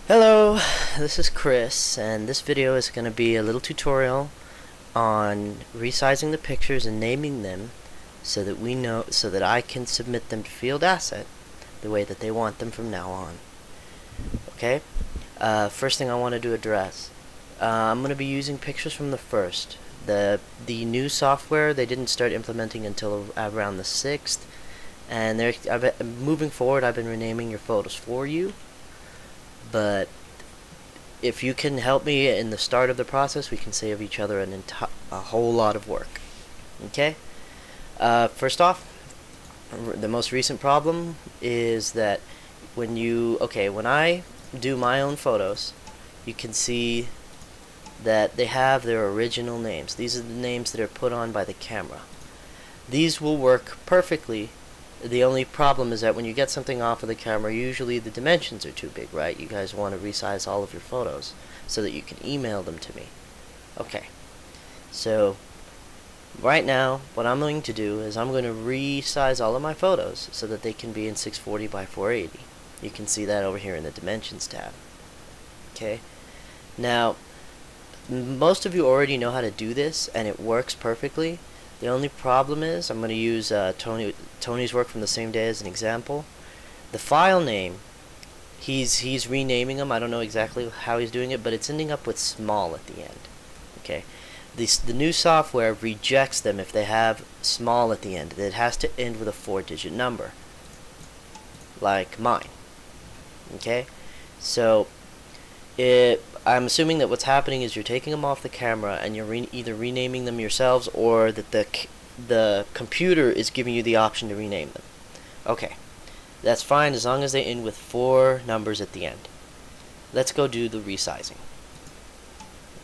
Hello, this is Chris, and this video is going to be a little tutorial on resizing the pictures and naming them so that I can submit them to Field Asset the way that they want them from now on. Okay? First thing I wanted to address. I'm going to be using pictures from the first. The new software they didn't start implementing until around the 6th, and moving forward I've been renaming your photos for you. But if you can help me in the start of the process, we can save each other a whole lot of work. Okay? First off, the most recent problem is that when I do my own photos, you can see that they have their original names. These are the names that are put on by the camera. These will work perfectly. The only problem is that when you get something off of the camera, usually the dimensions are too big, right? You guys want to resize all of your photos so that you can email them to me. Okay, so right now what I'm going to do is I'm going to resize all of my photos so that they can be in 640 by 480. You can see that over here in the Dimensions tab. Okay, now most of you already know how to do this and it works perfectly. The only problem is, I'm going to use Tony's work from the same day as an example. The file name, he's renaming them. I don't know exactly how he's doing it, but it's ending up with small at the end. Okay, the new software rejects them if they have small at the end. It has to end with a 4-digit number, like mine. Okay, so I'm assuming that what's happening is you're taking them off the camera and you're either renaming them yourselves, or that the computer is giving you the option to rename them. Okay, that's fine as long as they end with 4 numbers at the end. Let's go do the resizing.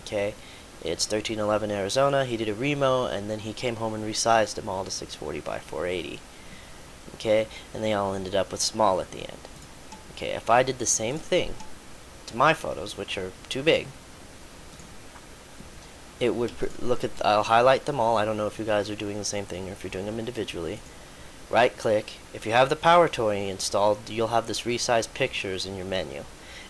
Okay, it's 1311 Arizona. He did a remo and then he came home and resized them all to 640 by 480. Okay, and they all ended up with small at the end. Okay, if I did the same thing to my photos, which are too big, it would I'll highlight them all. I don't know if you guys are doing the same thing or if you're doing them individually. Right click. If you have the Power Toy installed, you'll have this resize pictures in your menu.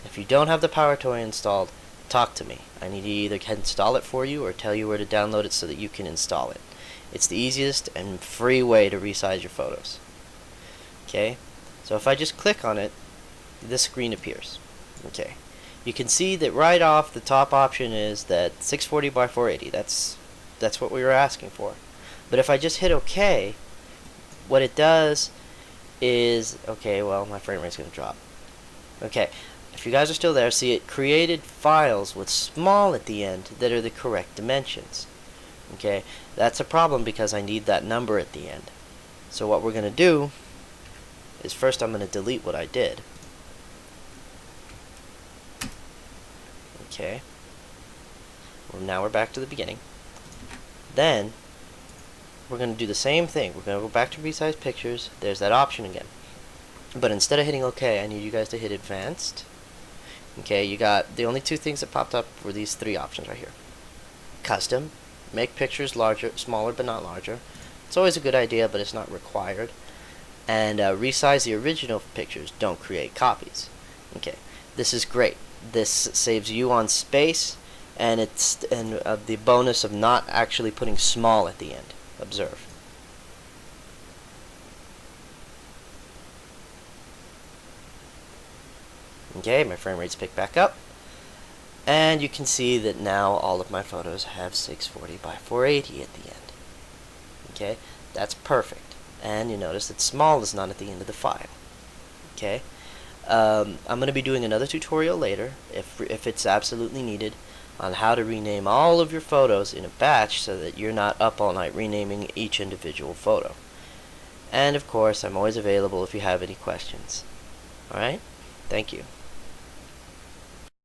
If you don't have the Power Toy installed, talk to me. I need to either install it for you or tell you where to download it so that you can install it. It's the easiest and free way to resize your photos. Okay, so if I just click on it, this screen appears. Okay, you can see that right off the top option is that 640 by 480. That's what we were asking for. But if I just hit OK, what it does is, okay, well, my frame rate's going to drop. Okay, if you guys are still there, see, it created files with small at the end that are the correct dimensions. Okay, that's a problem because I need that number at the end. So what we're going to do is first I'm going to delete what I did. Okay, well, now we're back to the beginning. Then we're going to do the same thing. We're going to go back to resize pictures. There's that option again, but instead of hitting OK, I need you guys to hit advanced. Okay, you got the only 2 things that popped up were these 3 options right here. Custom, make pictures smaller but not larger. It's always a good idea, but it's not required. And resize the original pictures, don't create copies. Okay, this is great. This saves you on space, and the bonus of not actually putting small at the end. Observe. Okay, my frame rate's picked back up, and you can see that now all of my photos have 640 by 480 at the end. Okay, that's perfect. And you notice that small is not at the end of the file. Okay. I'm going to be doing another tutorial later, if it's absolutely needed, on how to rename all of your photos in a batch so that you're not up all night renaming each individual photo. And of course, I'm always available if you have any questions. Alright? Thank you.